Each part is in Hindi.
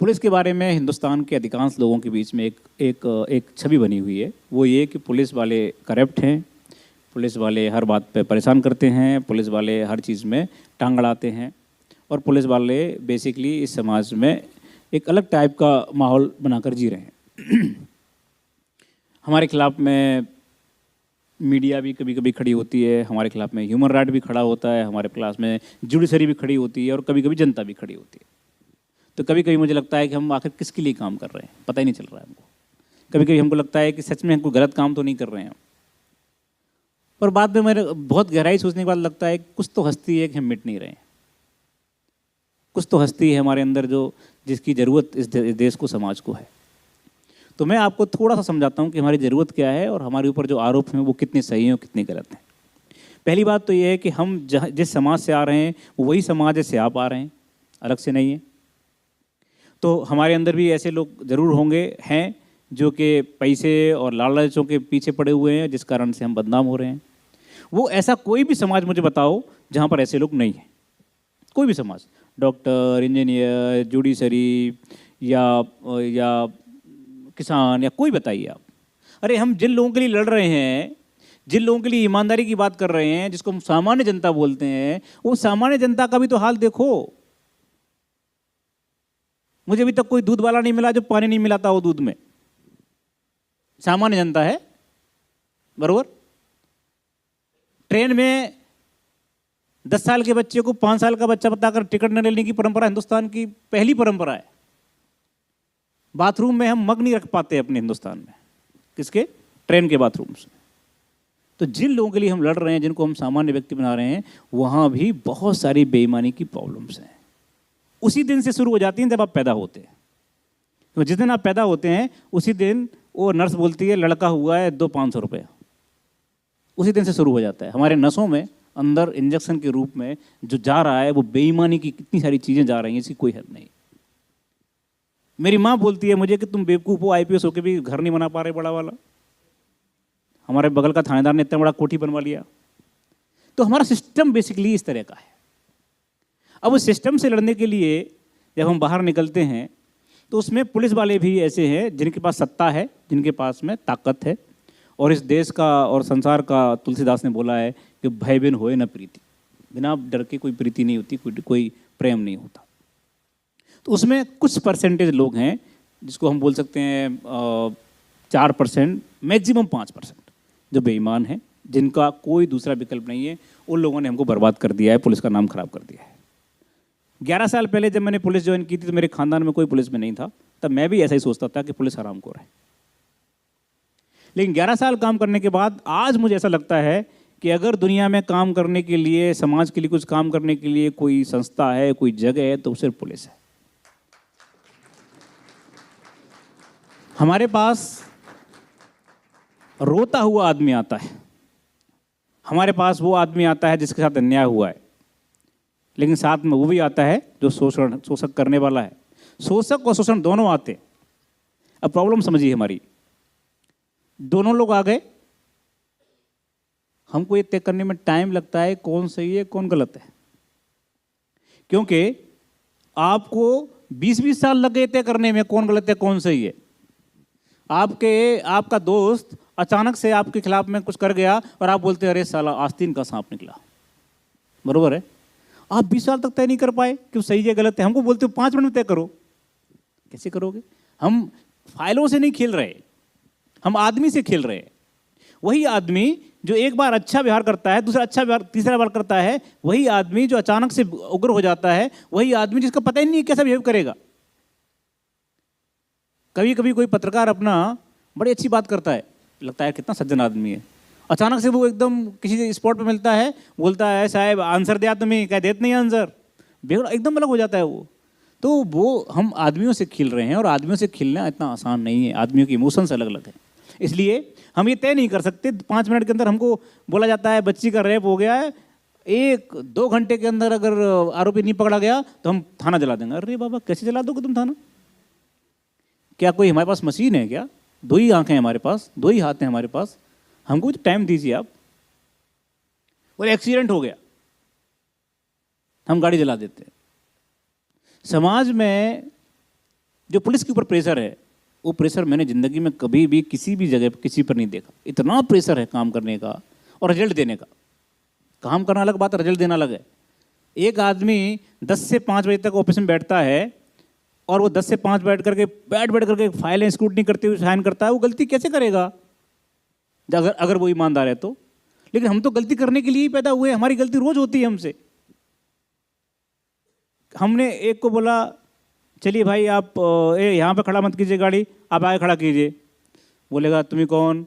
पुलिस के बारे में हिंदुस्तान के अधिकांश लोगों के बीच में एक छवि बनी हुई है। वो ये कि पुलिस वाले करप्ट हैं, पुलिस वाले हर बात पे परेशान करते हैं, पुलिस वाले हर चीज़ में टांग अड़ाते हैं और पुलिस वाले बेसिकली इस समाज में एक अलग टाइप का माहौल बनाकर जी रहे हैं। हमारे खिलाफ में मीडिया भी कभी कभी खड़ी होती है, हमारे खिलाफ में ह्यूमन राइट भी खड़ा होता है, हमारे क्लास में जुडिशरी भी खड़ी होती है और कभी कभी जनता भी खड़ी होती है। तो कभी कभी मुझे लगता है कि हम आखिर किसके लिए काम कर रहे हैं, पता ही नहीं चल रहा है हमको। कभी कभी हमको लगता है कि सच में हम कोई गलत काम तो नहीं कर रहे हैं, और बाद में मेरे बहुत गहराई सोचने के बाद लगता है कुछ तो हस्ती है कि हम मिट नहीं रहे हैं, कुछ तो हस्ती है हमारे अंदर जो जिसकी ज़रूरत इस देश को, समाज को है। तो मैं आपको थोड़ा सा समझाता हूँ कि हमारी ज़रूरत क्या है और हमारे ऊपर जो आरोप हैं वो कितने सही हैं और कितने गलत हैं। पहली बात तो ये है कि हम जिस समाज से आ रहे हैं वही समाज से आप आ रहे हैं, अलग से नहीं है। तो हमारे अंदर भी ऐसे लोग ज़रूर होंगे, हैं, जो कि पैसे और लालचों के पीछे पड़े हुए हैं, जिस कारण से हम बदनाम हो रहे हैं। वो ऐसा कोई भी समाज मुझे बताओ जहाँ पर ऐसे लोग नहीं हैं। कोई भी समाज, डॉक्टर, इंजीनियर, जुडिशरी या किसान या कोई बताइए आप। अरे हम जिन लोगों के लिए लड़ रहे हैं, जिन लोगों के लिए ईमानदारी की बात कर रहे हैं, जिसको हम सामान्य जनता बोलते हैं, वो सामान्य जनता का भी तो हाल देखो। मुझे अभी तक कोई दूध वाला नहीं मिला जो पानी नहीं मिलाता हो दूध में। सामान्य जनता है, बरोबर। ट्रेन में 10 साल के बच्चे को 5 साल का बच्चा बताकर टिकट न लेने की परंपरा हिंदुस्तान की पहली परंपरा है। बाथरूम में हम मग नहीं रख पाते अपने हिंदुस्तान में, किसके? ट्रेन के बाथरूम से। तो जिन लोगों के लिए हम लड़ रहे हैं, जिनको हम सामान्य व्यक्ति बना रहे हैं, वहाँ भी बहुत सारी बेईमानी की प्रॉब्लम्स हैं। उसी दिन से शुरू हो जाती हैं जब आप पैदा होते हैं। तो जिस दिन आप पैदा होते हैं उसी दिन वो नर्स बोलती है लड़का हुआ है, दो 500 रुपये। उसी दिन से शुरू हो जाता है। हमारे नसों में अंदर इंजेक्शन के रूप में जो जा रहा है वो बेईमानी की कितनी सारी चीज़ें जा रही हैं, इसकी कोई हद नहीं। मेरी माँ बोलती है मुझे कि तुम बेवकूफ़ हो, IPS होकर भी घर नहीं बना पा रहे बड़ा वाला। हमारे बगल का थानेदार ने इतना बड़ा कोठी बनवा लिया। तो हमारा सिस्टम बेसिकली इस तरह का है। अब उस सिस्टम से लड़ने के लिए जब हम बाहर निकलते हैं तो उसमें पुलिस वाले भी ऐसे हैं जिनके पास सत्ता है, जिनके पास में ताकत है। और इस देश का और संसार का तुलसीदास ने बोला है कि भय बिन होए न प्रीति। बिना डर के कोई प्रीति नहीं होती, कोई प्रेम नहीं होता। तो उसमें कुछ परसेंटेज लोग हैं जिसको हम बोल सकते हैं 4%, मैक्सिमम 5%, जो बेईमान हैं, जिनका कोई दूसरा विकल्प नहीं है। उन लोगों ने हमको बर्बाद कर दिया है, पुलिस का नाम खराब कर दिया है। 11 साल पहले जब मैंने पुलिस ज्वाइन की थी तो मेरे खानदान में कोई पुलिस में नहीं था। तब मैं भी ऐसा ही सोचता था कि पुलिस हरामखोर है। लेकिन 11 साल काम करने के बाद आज मुझे ऐसा लगता है कि अगर दुनिया में काम करने के लिए, समाज के लिए कुछ काम करने के लिए कोई संस्था है, कोई जगह है, तो सिर्फ पुलिस है। हमारे पास रोता हुआ आदमी आता है, हमारे पास वो आदमी आता है जिसके साथ अन्याय हुआ है, लेकिन साथ में वो भी आता है जो शोषक करने वाला है। शोषक और शोषण दोनों आते हैं। अब प्रॉब्लम समझिए हमारी, दोनों लोग आ गए, हमको ये तय करने में टाइम लगता है कौन सही है कौन गलत है। क्योंकि आपको 20-20 साल लग गए तय करने में कौन गलत है कौन सही है। आपका दोस्त अचानक से आपके खिलाफ में कुछ कर गया और आप बोलते हैं अरे साला आस्तीन का सांप निकला, बरोबर है। आप 20 साल तक तय नहीं कर पाए कि सही है गलत है। हमको बोलते हो 5 मिनट में तय करो। कैसे करोगे? हम फाइलों से नहीं खेल रहे, हम आदमी से खेल रहे हैं। वही आदमी जो एक बार अच्छा व्यवहार करता है, दूसरा अच्छा व्यवहार, तीसरा बार करता है, वही आदमी जो अचानक से उग्र हो जाता है, वही आदमी जिसका पता ही नहीं कैसा बिहेव करेगा। कभी कभी कोई पत्रकार अपना बड़ी अच्छी बात करता है, लगता है कितना सज्जन आदमी है, अचानक से वो एकदम किसी स्पॉट पे मिलता है, बोलता है साहब आंसर दिया तुम्हें, क्या देते नहीं आंसर, बिगड़ एकदम अलग हो जाता है वो। तो वो हम आदमियों से खेल रहे हैं और आदमियों से खेलना इतना आसान नहीं है। आदमियों के इमोशंस अलग अलग हैं, इसलिए हम ये तय नहीं कर सकते। 5 मिनट के अंदर हमको बोला जाता है बच्ची का रेप हो गया है, 1-2 घंटे के अंदर अगर आरोपी नहीं पकड़ा गया तो हम थाना जला देंगे। अरे बाबा कैसे जला दोगे तुम थाना? क्या कोई हमारे पास मशीन है क्या? 2 ही आंखें हैं हमारे पास, 2 ही हाथ हैं हमारे पास, हमको तो टाइम दीजिए आप। और एक्सीडेंट हो गया, हम गाड़ी जला देते हैं। समाज में जो पुलिस के ऊपर प्रेशर है, वो प्रेशर मैंने ज़िंदगी में कभी भी किसी भी जगह किसी पर नहीं देखा। इतना प्रेशर है काम करने का और रिजल्ट देने का। काम करना अलग बात है, रिजल्ट देना अलग है। एक आदमी 10 से 5 बजे तक ऑफिस में बैठता है और वो 10 से 5 बैठ करके फाइलें स्क्रूटनी करते हुए साइन करता है, वो गलती कैसे करेगा अगर वो ईमानदार है तो। लेकिन हम तो गलती करने के लिए ही पैदा हुए, हमारी गलती रोज होती है हमसे। हमने एक को बोला चलिए भाई आप यहाँ पे खड़ा मत कीजिए गाड़ी, आप आगे खड़ा कीजिए। बोलेगा तुम्हें कौन?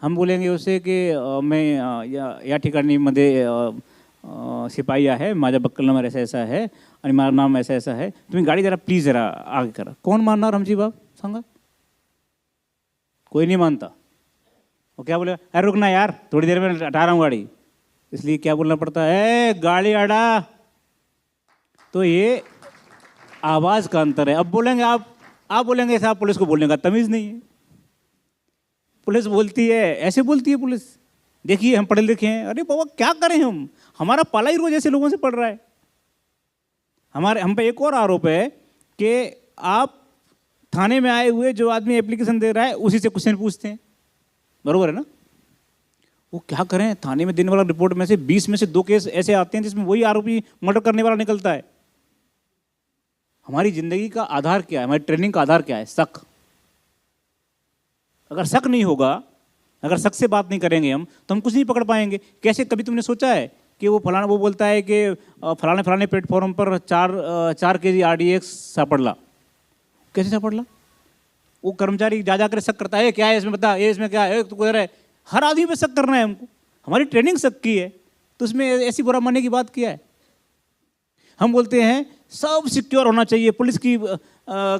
हम बोलेंगे उससे कि मैं या ठिकाणी मध्ये शिपाई आहे, माझा बक्कल नंबर ऐसा ऐसा है आणि माझं नाम ऐसा ऐसा है, तुम्ही गाड़ी जरा प्लीज जरा आगे करा। कौन मानणार हमची बात सांगा? कोई नहीं मानता। वो क्या बोलेगा, अरे रुकना यार थोड़ी देर में हटा रहा हूँ गाड़ी। इसलिए क्या बोलना पड़ता है, गाड़ी हटा। तो ये आवाज़ का अंतर है। अब बोलेंगे आप बोलेंगे साहब पुलिस को बोलने का तमीज़ नहीं है। पुलिस बोलती है, ऐसे बोलती है पुलिस, देखिए हम पढ़े लिखे हैं। अरे बाबा क्या करें हम, हमारा पाला ही रोज ऐसे लोगों से पड़ रहा है। हम पे एक और आरोप है कि आप थाने में आए हुए जो आदमी एप्लीकेशन दे रहा है उसी से क्वेश्चन पूछते हैं, बरोबर है ना? वो क्या करें, थाने में देने वाला रिपोर्ट में से 20 में से 2 केस ऐसे आते हैं जिसमें वही आरोपी मर्डर करने वाला निकलता है। हमारी जिंदगी का आधार क्या है, हमारी ट्रेनिंग का आधार क्या है? शक। अगर शक नहीं होगा, अगर शक से बात नहीं करेंगे हम, तो हम कुछ नहीं पकड़ पाएंगे। कैसे, कभी तुमने सोचा है कि वो बोलता है कि फलाने प्लेटफॉर्म पर 4 kg RDX सापड़ला। कैसे सापड़ला? वो कर्मचारी जा कर शक करता है, क्या है इसमें बता, ये इसमें क्या है, तो है। हर आदमी पे शक करना है हमको, हमारी ट्रेनिंग शक की है, तो उसमें ऐसी बुरा मानने की बात क्या है? हम बोलते हैं सब सिक्योर होना चाहिए, पुलिस की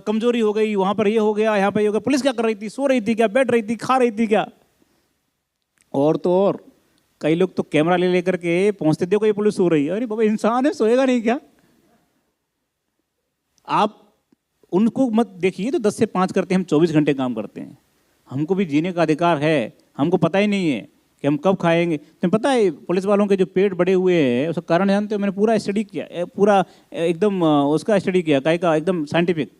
कमजोरी हो गई, वहाँ पर ये हो गया, यहाँ पर ये हो गया। पुलिस क्या कर रही थी? सो रही थी क्या, बैठ रही थी, खा रही थी क्या? और तो और कई लोग तो कैमरा ले लेकर के पहुँचते, देखो ये पुलिस सो रही है। अरे बाबा इंसान है, सोएगा नहीं क्या? आप उनको मत देखिए, तो 10 से 5 करते हैं, हम 24 घंटे काम करते हैं। हमको भी जीने का अधिकार है, हमको पता ही नहीं है कि हम कब खाएंगे। तुम्हें पता है पुलिस वालों के जो पेट बड़े हुए हैं उसका कारण जानते हो? मैंने पूरा स्टडी किया, पूरा एकदम उसका स्टडी किया, काय का एकदम साइंटिफिक।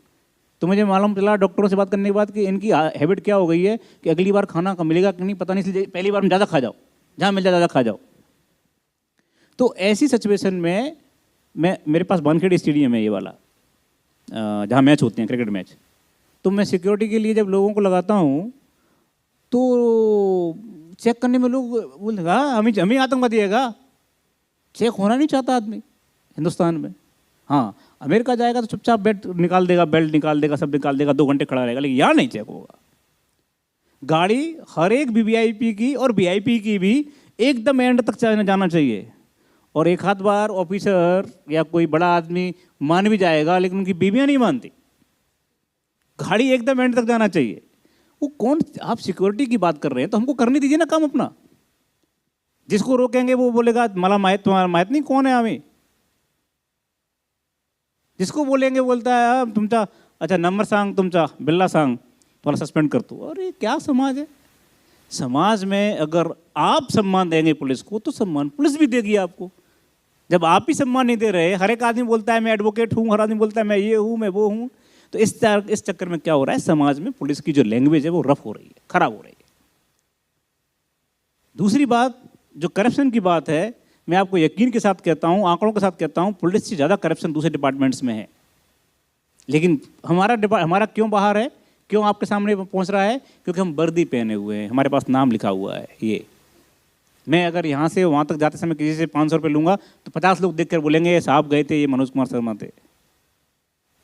तो मुझे मालूम चला डॉक्टरों से बात करने के बाद कि इनकी हैबिट क्या हो गई है कि अगली बार खाना कब मिलेगा कि नहीं पता नहीं, इसलिए पहली बार में ज़्यादा खा जाओ, जहाँ मिल जाए ज़्यादा खा जाओ। तो ऐसी सिचुएशन में मेरे पास वानखेड़े स्टेडियम है ये वाला, जहाँ मैच होते हैं क्रिकेट मैच। तो मैं सिक्योरिटी के लिए जब लोगों को लगाता हूँ तो चेक करने में लोग बोलेगा हमें आतंकवादी है का? चेक होना नहीं चाहता आदमी हिंदुस्तान में। हाँ, अमेरिका जाएगा तो चुपचाप बेल्ट निकाल देगा, सब निकाल देगा, 2 घंटे खड़ा रहेगा, लेकिन यहाँ नहीं चेक होगा। गाड़ी हर एक वीवीआईपी की और वीआईपी की भी एकदम एंड तक जाना चाहिए। और एक आध बार ऑफिसर या कोई बड़ा आदमी मान भी जाएगा, लेकिन उनकी बीवियाँ नहीं मानती। गाड़ी एकदम एंड तक जाना चाहिए। वो कौन, आप सिक्योरिटी की बात कर रहे हैं तो हमको करने दीजिए ना काम अपना। जिसको रोकेंगे वो बोलेगा मला माहित, तुम्हारा माहित नहीं कौन है आम्ही। जिसको बोलेंगे बोलता है तुमचा, अच्छा नंबर सांग तुमचा, बिल्ला सांग, तुम्हारा सस्पेंड कर दो। अरे क्या समाज है? समाज में अगर आप सम्मान देंगे पुलिस को तो सम्मान पुलिस भी देगी आपको। जब आप ही सम्मान नहीं दे रहे, हर एक आदमी बोलता है मैं एडवोकेट हूँ, हर आदमी बोलता है मैं ये हूँ, मैं वो हूँ, तो इस चक्कर में क्या हो रहा है, समाज में पुलिस की जो लैंग्वेज है वो रफ हो रही है, खराब हो रही है। दूसरी बात जो करप्शन की बात है, मैं आपको यकीन के साथ कहता हूँ, आंकड़ों के साथ कहता हूँ, पुलिस से ज़्यादा करप्शन दूसरे डिपार्टमेंट्स में है। लेकिन हमारा क्यों बाहर है, क्यों आपके सामने पहुँच रहा है? क्योंकि हम वर्दी पहने हुए हैं, हमारे पास नाम लिखा हुआ है। ये मैं अगर यहाँ से वहाँ तक जाते समय किसी से 500 रुपये लूँगा तो 50 लोग देख कर बोलेंगे साहब गए थे, ये मनोज कुमार शर्मा थे।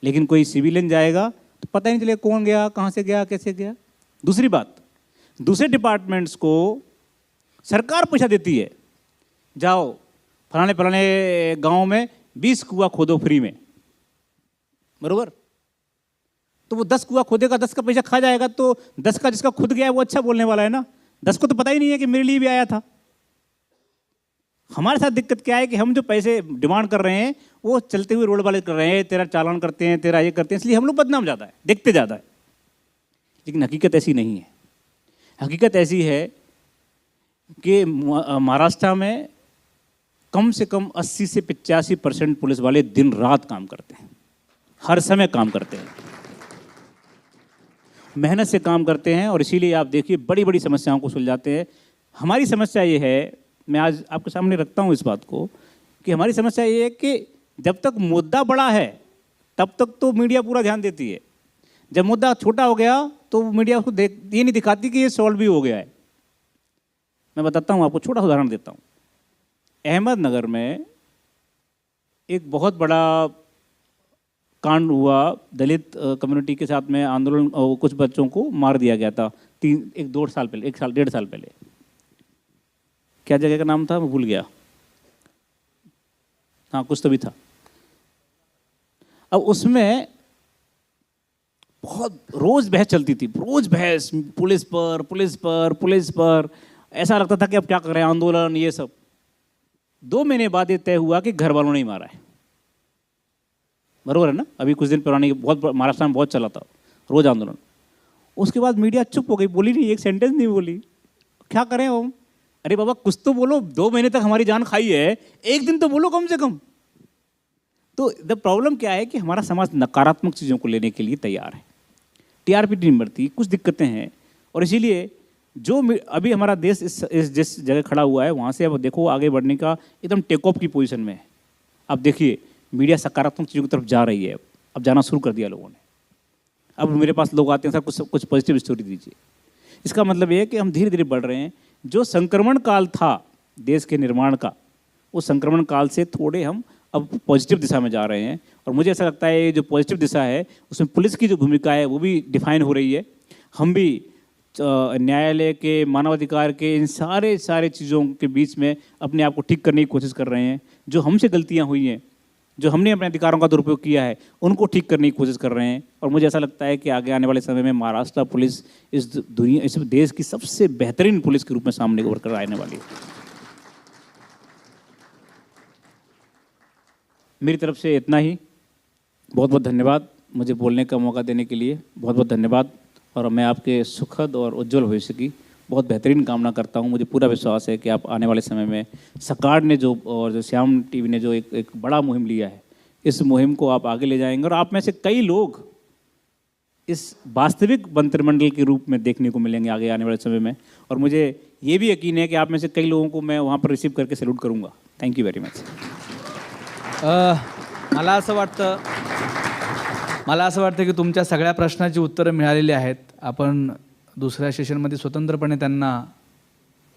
लेकिन कोई सिविलियन जाएगा तो पता ही नहीं चलेगा कौन गया, कहाँ से गया, कैसे गया। दूसरी बात, दूसरे डिपार्टमेंट्स को सरकार पैसा देती है, जाओ फलाने गांव में 20 कुआं खोदो फ्री में, बरोबर? तो वो 10 कुआं खोदेगा, 10 का पैसा खा जाएगा, तो 10 का जिसका खुद गया है वो अच्छा बोलने वाला है ना। 10 को तो पता ही नहीं है कि मेरे लिए भी आया था। हमारे साथ दिक्कत क्या है कि हम जो पैसे डिमांड कर रहे हैं वो चलते हुए रोड वाले कर रहे हैं, तेरा चालान करते हैं, तेरा ये करते हैं, इसलिए हम लोग बदनाम ज़्यादा है, देखते ज़्यादा है। लेकिन हकीकत ऐसी नहीं है। हकीकत ऐसी है कि महाराष्ट्र में कम से कम 80 से 85% पुलिस वाले दिन रात काम करते हैं, हर समय काम करते हैं, मेहनत से काम करते हैं, और इसीलिए आप देखिए बड़ी बड़ी समस्याओं को सुलझाते हैं। हमारी समस्या ये है, मैं आज आपके सामने रखता हूँ इस बात को, कि हमारी समस्या ये है कि जब तक मुद्दा बड़ा है तब तक तो मीडिया पूरा ध्यान देती है, जब मुद्दा छोटा हो गया तो मीडिया उसको ये नहीं दिखाती कि ये सॉल्व भी हो गया है। मैं बताता हूँ आपको, छोटा उदाहरण देता हूँ। अहमदनगर में एक बहुत बड़ा कांड हुआ, दलित कम्युनिटी के साथ में आंदोलन, कुछ बच्चों को मार दिया गया था 1-2 साल पहले, 1-1.5 साल पहले। क्या जगह का नाम था, मैं भूल गया, हाँ कुछ तो भी था। अब उसमें बहुत रोज बहस चलती थी, रोज बहस, पुलिस पर पुलिस पर पुलिस पर। ऐसा लगता था कि अब क्या कर रहे हैं, आंदोलन ये सब। 2 महीने बाद ये तय हुआ कि घर वालों ने ही मारा है। बरोबर है ना? अभी कुछ दिन पुरानी बहुत महाराष्ट्र में बहुत चला था रोज आंदोलन। उसके बाद मीडिया चुप हो गई, बोली नहीं, एक सेंटेंस नहीं बोली। क्या करें हम? अरे बाबा कुछ तो बोलो, 2 महीने तक हमारी जान खाई है, एक दिन तो बोलो कम से कम। तो द प्रॉब्लम क्या है कि हमारा समाज नकारात्मक चीज़ों को लेने के लिए तैयार है, टीआरपी नहीं बढ़ती, कुछ दिक्कतें हैं। और इसीलिए जो अभी हमारा देश इस जिस जगह खड़ा हुआ है, वहाँ से अब देखो आगे बढ़ने का एकदम टेक ऑफ की पोजीशन में है। अब देखिए मीडिया सकारात्मक चीज़ों की तरफ जा रही है, अब जाना शुरू कर दिया लोगों ने। अब मेरे पास लोग आते हैं, सर कुछ पॉजिटिव स्टोरी दीजिए। इसका मतलब ये है कि हम धीरे धीरे बढ़ रहे हैं। जो संक्रमण काल था देश के निर्माण का, उस संक्रमण काल से थोड़े हम अब पॉजिटिव दिशा में जा रहे हैं। और मुझे ऐसा लगता है जो पॉजिटिव दिशा है उसमें पुलिस की जो भूमिका है वो भी डिफाइन हो रही है। हम भी न्यायालय के, मानवाधिकार के, इन सारे चीज़ों के बीच में अपने आप को ठीक करने की कोशिश कर रहे हैं। जो हमसे गलतियाँ हुई हैं, जो हमने अपने अधिकारों का दुरुपयोग किया है, उनको ठीक करने की कोशिश कर रहे हैं। और मुझे ऐसा लगता है कि आगे आने वाले समय में महाराष्ट्र पुलिस इस देश की सबसे बेहतरीन पुलिस के रूप में सामने उभर कर आने वाली है। मेरी तरफ से इतना ही। बहुत बहुत धन्यवाद मुझे बोलने का मौका देने के लिए, बहुत बहुत धन्यवाद। और मैं आपके सुखद और उज्जवल भविष्य की बहुत बेहतरीन कामना करता हूं। मुझे पूरा विश्वास है कि आप आने वाले समय में सरकार ने जो, और जो श्याम टीवी ने जो एक बड़ा मुहिम लिया है, इस मुहिम को आप आगे ले जाएंगे। और आप में से कई लोग इस वास्तविक मंत्रिमंडल के रूप में देखने को मिलेंगे आगे आने वाले समय में। और मुझे ये भी यकीन है कि आप में से कई लोगों को मैं वहाँ पर रिसीव करके सैल्यूट करूँगा। Thank you very much. मला असं वाटतं की तुमच्या सगळ्या प्रश्नाची उत्तरं मिळालेली आहेत. आपण दुसऱ्या सेशनमध्ये स्वतंत्रपणे त्यांना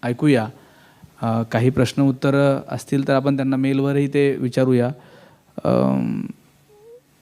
ऐकूया. काही प्रश्न उत्तरं असतील तर आपण त्यांना मेलवरही ते विचारूया.